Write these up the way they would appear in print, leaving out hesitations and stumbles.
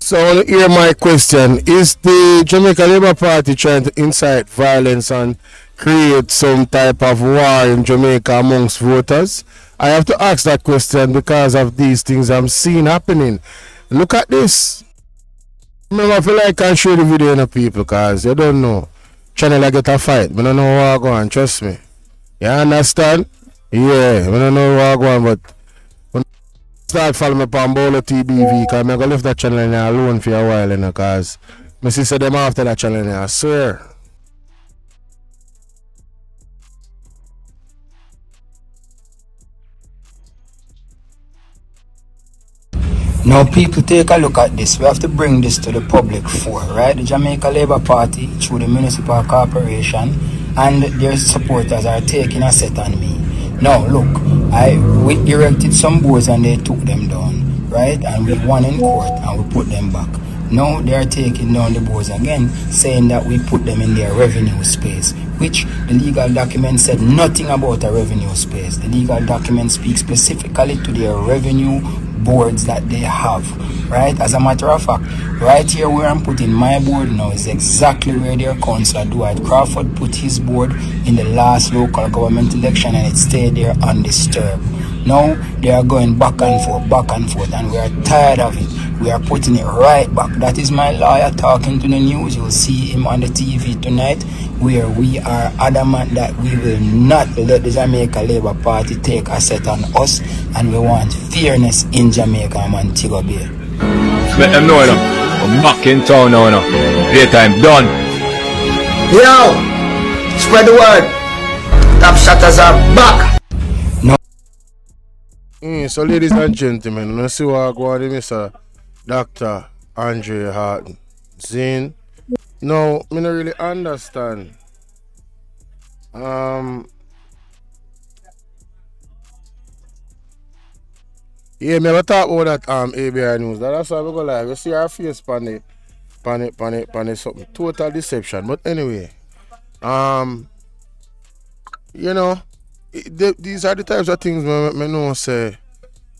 So here my question: is the Jamaica Labour Party trying to incite violence and create some type of war in Jamaica amongst voters? I have to ask that question because of these things I'm seeing happening. Look at this. Remember, I feel like I can show the video to people because you don't know. Channel I get a fight. I don't know what I go on. Trust me. You understand? Yeah, I don't know what I go on, but start following me on Bolo TBV because I'm going to leave that channel alone for a while, because my sister them after that channel, I swear. Now, people, take a look at this. We have to bring this to the public fore, right? The Jamaica Labour Party, through the Municipal Corporation, and their supporters are taking a set on me. Now, look, we erected some boards and they took them down, right? And we won in court and we put them back. Now they are taking down the boards again, saying that we put them in their revenue space, which the legal document said nothing about a revenue space. The legal document speaks specifically to their revenue boards that they have, right? As a matter of fact, right here where I'm putting my board now is exactly where their councillor Dwight Crawford put his board in the last local government election, and it stayed there undisturbed. Now they are going back and forth, and we are tired of it. We are putting it right back. That is my lawyer talking to the news. You'll see him on the TV tonight, where we are adamant that we will not let the Jamaica Labour Party take a set on us, and we want fairness in Jamaica and Montego Bay. Let them know, I'm back in town now, Playtime done. Yo! Spread the word. Top shutters are back. So, ladies and gentlemen, let's see what I go on with Mr. Dr. Andre Harton. Zane. No, I don't really understand. Yeah, me ever talk about that ABR news. That's why we go live. You see our face pan it, something. Total deception. But anyway, you know, these are the types of things me know say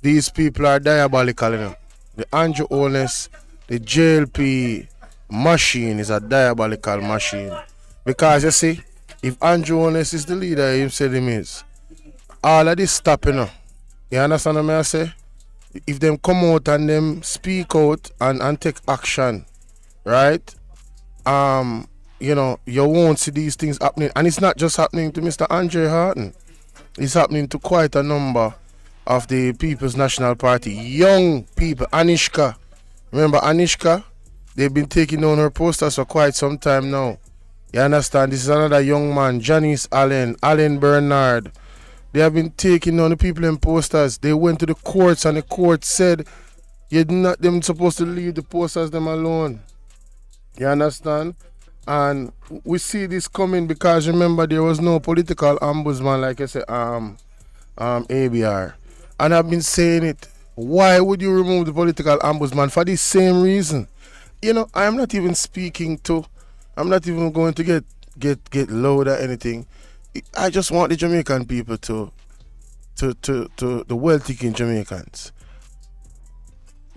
these people are diabolical, you know. The Andrew Honest, the JLP machine is a diabolical machine. Because you see, if Andrew Honest is the leader he said him is, all of this stop, you know. You understand what I say? If them come out and them speak out and take action, right? You know, you won't see these things happening. And it's not just happening to Mr. Andre Harton. It's happening to quite a number of the People's National Party. Young people, Anishka. Remember Anishka? They've been taking down her posters for quite some time now. You understand? This is another young man, Janice Allen, Allen Bernard. They have been taking down the people in posters. They went to the courts and the court said you're not them supposed to leave the posters them alone. You understand? And we see this coming because remember there was no political ombudsman like I said, ABR. And I've been saying it. Why would you remove the political ombudsman? For the same reason. You know, I'm not even going to get loud or anything. I just want the Jamaican people to the well-thinking Jamaicans.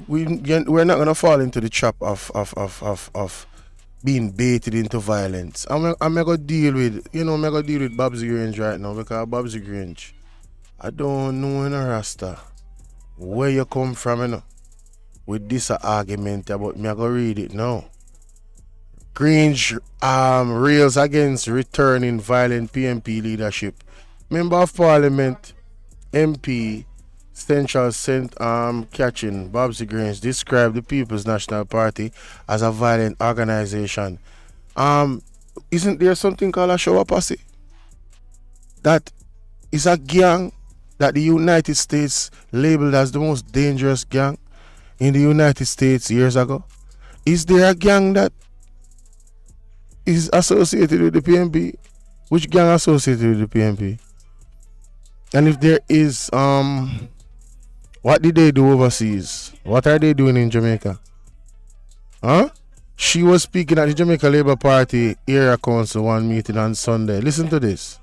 We're not gonna fall into the trap of being baited into violence. I'm gonna deal with Babsy Grange right now, because Babsy Grange, I don't know in a rasta where you come from, you know, with this argument about me. I go read it now. Grange rails against returning violent PMP leadership. Member of Parliament MP Central St. Catherine Babsy Grange described the People's National Party as a violent organization. Isn't there something called a shower posse? That is a gang that the United States labeled as the most dangerous gang in the United States years ago. Is there a gang that is associated with the PNP? Which gang associated with the PNP? And if there is, what did they do overseas? What are they doing in Jamaica? Huh? She was speaking at the Jamaica Labour Party Area Council one meeting on Sunday. Listen to this.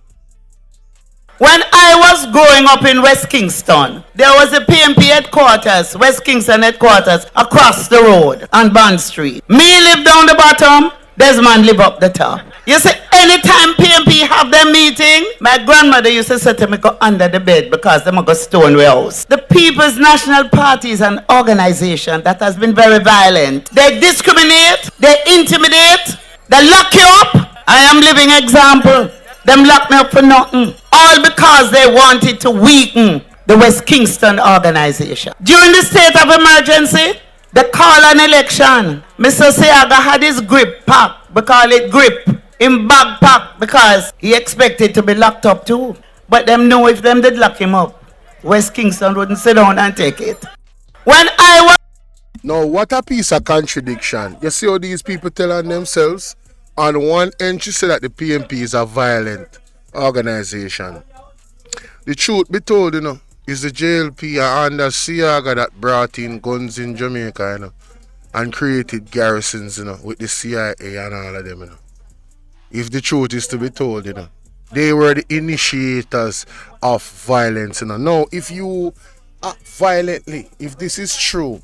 When I was growing up in West Kingston, there was a PMP headquarters, West Kingston headquarters, across the road on Bond Street. Me live down the bottom, Desmond live up the top. You see, anytime PMP have their meeting, my grandmother used to say to me, go under the bed because them go stone we house. The People's National Party is an organization that has been very violent. They discriminate, they intimidate, they lock you up. I am living example. Them locked me up for nothing. All because they wanted to weaken the West Kingston organization. During the state of emergency, they call an election. Mr. Seaga had his grip pack. We call it grip. In bag pack because he expected to be locked up too. But them know if them did lock him up, West Kingston wouldn't sit down and take it. When I was... Now, what a piece of contradiction. You see how these people telling themselves? On one end, she said that the PMP is a violent organization. The truth be told, is the JLP under Siaga that brought in guns in Jamaica, and created garrisons, with the CIA and all of them, If the truth is to be told, they were the initiators of violence, Now, if you act violently, if this is true,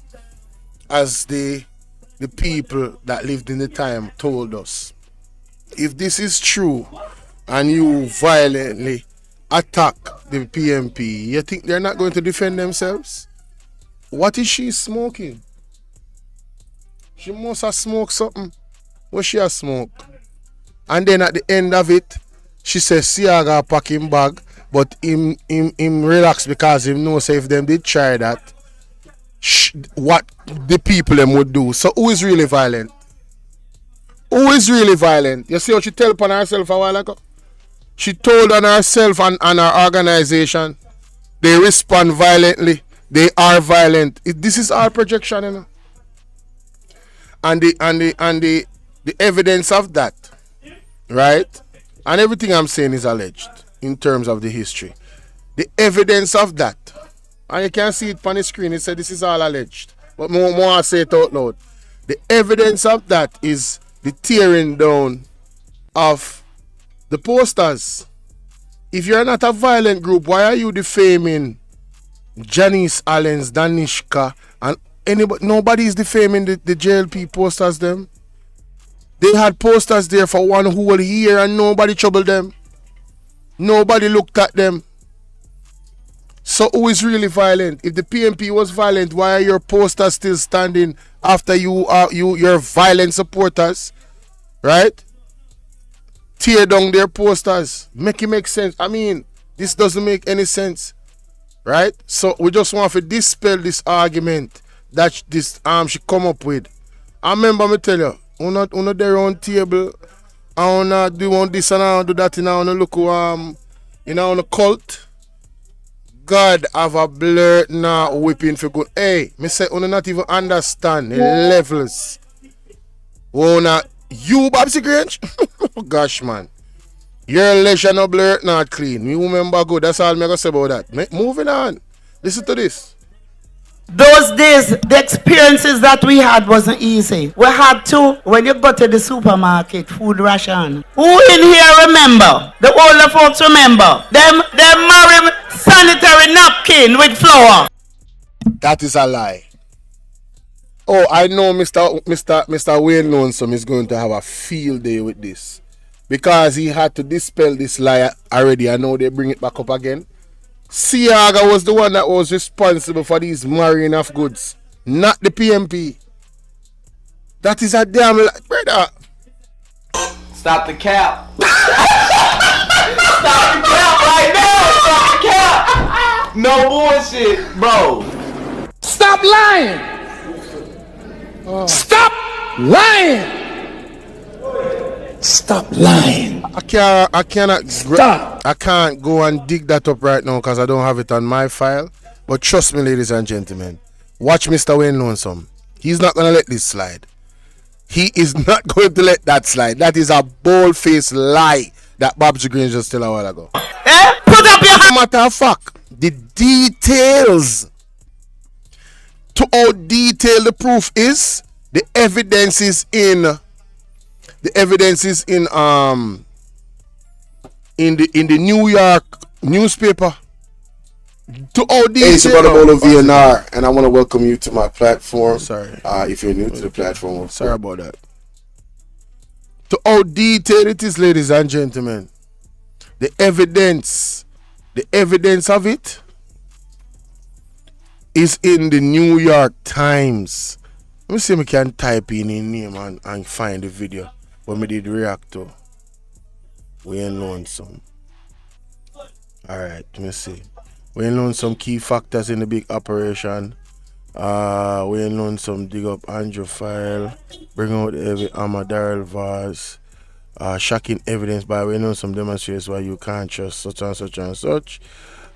as the people that lived in the time told us, if this is true and you violently attack the PMP, you think they're not going to defend themselves? What is she smoking? She must have smoked something. What she has smoked? And then at the end of it, she says Siaga pack him bag, but him relax because him knows if them did try that, what the people them would do. So who is really violent? Who is really violent? You see what she tell upon herself a while ago? She told on herself and her organization, they respond violently. They are violent. This is our projection, And the evidence of that, right? And everything I'm saying is alleged in terms of the history. The evidence of that, and you can see it on the screen, it said this is all alleged. But more I say it out loud. The evidence of that is the tearing down of the posters. If you're not a violent group, why are you defaming Janice Allens, Danishka, and anybody? Nobody is defaming the JLP posters them. They had posters there for one whole year and nobody troubled them. Nobody looked at them. So who is really violent? If the PMP was violent, why are your posters still standing after your violent supporters, right? Tear down their posters. Make it make sense. I mean, this doesn't make any sense, right? So we just want to dispel this argument that this she come up with. I remember me tell you, on their own table, I wanna do this and I do that, and I wanna look on a cult. God have a blur now whipping for good. Hey, me say not even understand the levels. You Babsy Grange? Oh gosh, man. Your leisure no blur not clean. Me remember good. That's all me gonna say about that. Moving on. Listen to this. Those days, the experiences that we had wasn't easy. We had to, when you go to the supermarket, food ration. Who in here remember? The older folks remember. Them marry sanitary napkin with flour. That is a lie. Oh, I know Mr. Wayne Lonesome is going to have a field day with this. Because he had to dispel this lie already. I know they bring it back up again. Siaga was the one that was responsible for these marrying of goods, not the PMP. That is a damn lie, brother. Stop the cap. Stop the cap right now. Stop the cap. No bullshit, bro. Stop lying. Stop lying. Stop lying. I cannot. Stop. I can't go and dig that up right now because I don't have it on my file. But trust me, ladies and gentlemen, watch Mr. Wayne Lonesome. He's not gonna let this slide. He is not going to let that slide. That is a bold-faced lie that Babsy Grange just tell a while ago. Put up your hand. Matter of fact, the details to how detailed the proof is, the evidence is in the New York newspaper. To OD. Hey, it's your brother Bolo VNR, and I want to welcome you to my platform. Sorry. If you're new to the platform. Sorry about that. To how detailed it is, ladies and gentlemen. The evidence of it is in the New York Times. Let me see if I can type in his name and find the video when we did react to. We ain't learned some. Alright, let me see. We ain't learned some key factors in the big operation. We ain't learned some dig up Andrew file, bring out every Daryl Vaz, shocking evidence by we know some demonstrates why you can't trust such and such and such.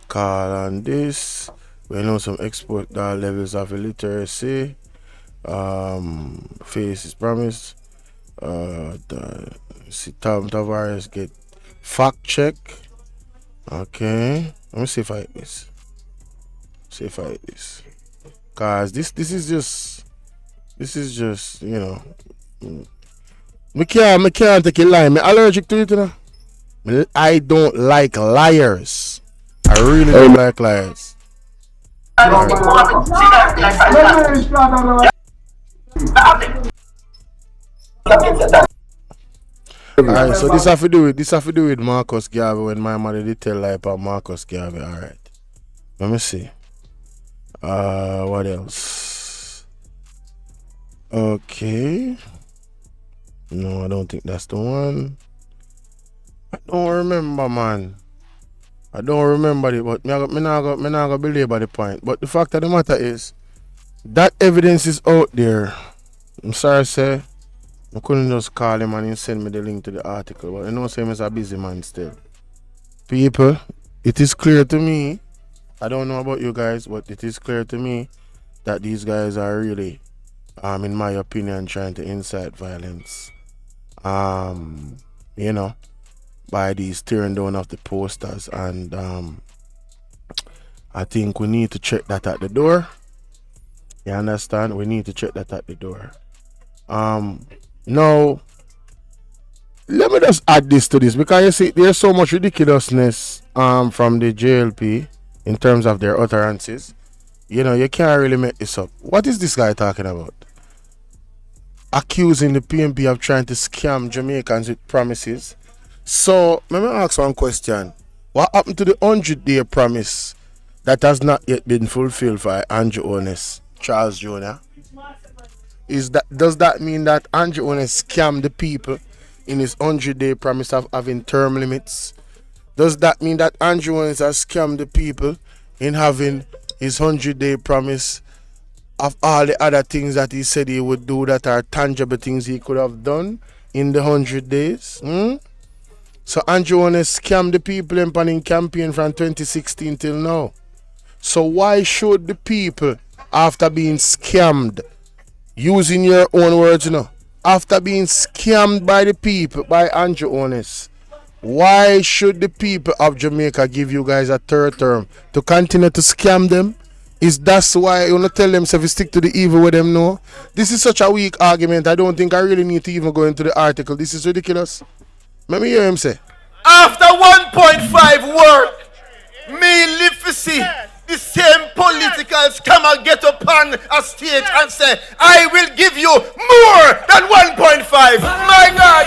Call on this. We know some export levels of illiteracy. Face is promised. Tom Tavares get fact check. Okay. Let me see if I hit this. Cause this is just, you know. Me can't take a lie. Me allergic to it, you know. I don't like liars. I really don't like liars. Alright, so this have to do with Marcus Garvey when my mother did tell lie about Marcus Garvey. Alright. Let me see. What else? Okay. No, I don't think that's the one. I don't remember, man. I don't remember it, but me not go belabor the point. But the fact of the matter is, that evidence is out there. I'm sorry, sir. I couldn't just call him and he send me the link to the article, but I know him is a busy man still. People, it is clear to me. I don't know about you guys, but it is clear to me that these guys are really, in my opinion, trying to incite violence. You know, by these tearing down of the posters, and I think we need to check that at the door. You understand? We need to check that at the door. Now, let me just add this to this, because you see, there's so much ridiculousness from the JLP in terms of their utterances. You know, you can't really make this up. What is this guy talking about? Accusing the PNP of trying to scam Jamaicans with promises. So, let me ask one question. What happened to the 100-day promise that has not yet been fulfilled by Andrew Honest, Charles Jr.? Does that mean that Andrew Honest scammed the people in his 100-day promise of having term limits? Does that mean that Andrew Honest has scammed the people in having his 100-day promise of all the other things that he said he would do that are tangible things he could have done in the 100 days? So Andrew Honest scammed the people in campaign from 2016 till now. So why should the people, after being scammed, using your own words, you know, after being scammed by the people, by Andrew Honest, why should the people of Jamaica give you guys a third term to continue to scam them? Is that why you want to tell them to stick to the evil with them? No, this is such a weak argument. I don't think I really need to even go into the article. This is ridiculous. Let me hear him say. After 1.5 work, me live to see the same political scammer get up on a stage and say, I will give you more than 1.5. My God.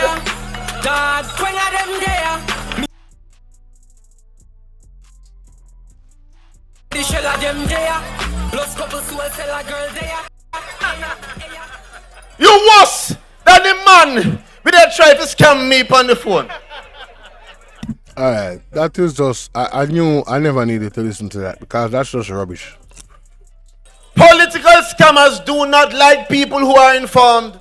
God, bring them there. The shell of them there. Plus couple souls sell a girl there. You worse than the man with that try to scam me on the phone. Alright, that is just, I knew I never needed to listen to that, because that's just rubbish. Political scammers do not like people who are informed.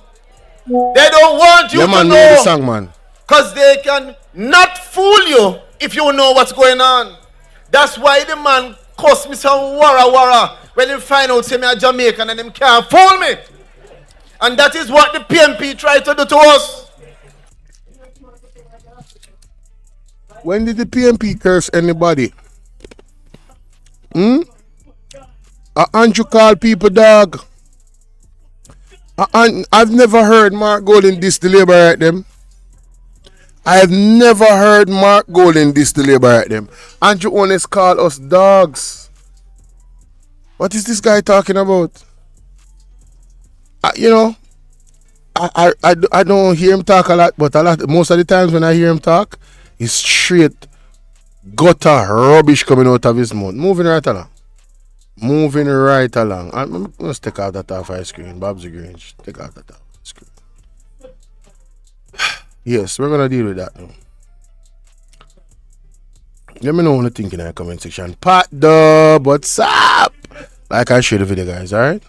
They don't want you to know. The song, man. Because they can not fool you if you know what's going on. That's why the man cost me some wara when he find out say me a Jamaican and him can't fool me. And that is what the PNP try to do to us. When did the PNP curse anybody? Andrew call people dog. I've never heard Mark Golden diss the labor at them. I have never heard Mark Golden diss the labor at them. Andrew Honest call us dogs. What is this guy talking about? You know, I don't hear him talk a lot, but most of the times when I hear him talk, it's straight gutter rubbish coming out of his mouth. Moving right along. I'm let's take out that off my screen. Babsy Grange. Take out that off my screen. Yes, we're gonna deal with that now. Let me know what you think in the comment section. Pat Dub, what's up? Like I share the video, guys, alright?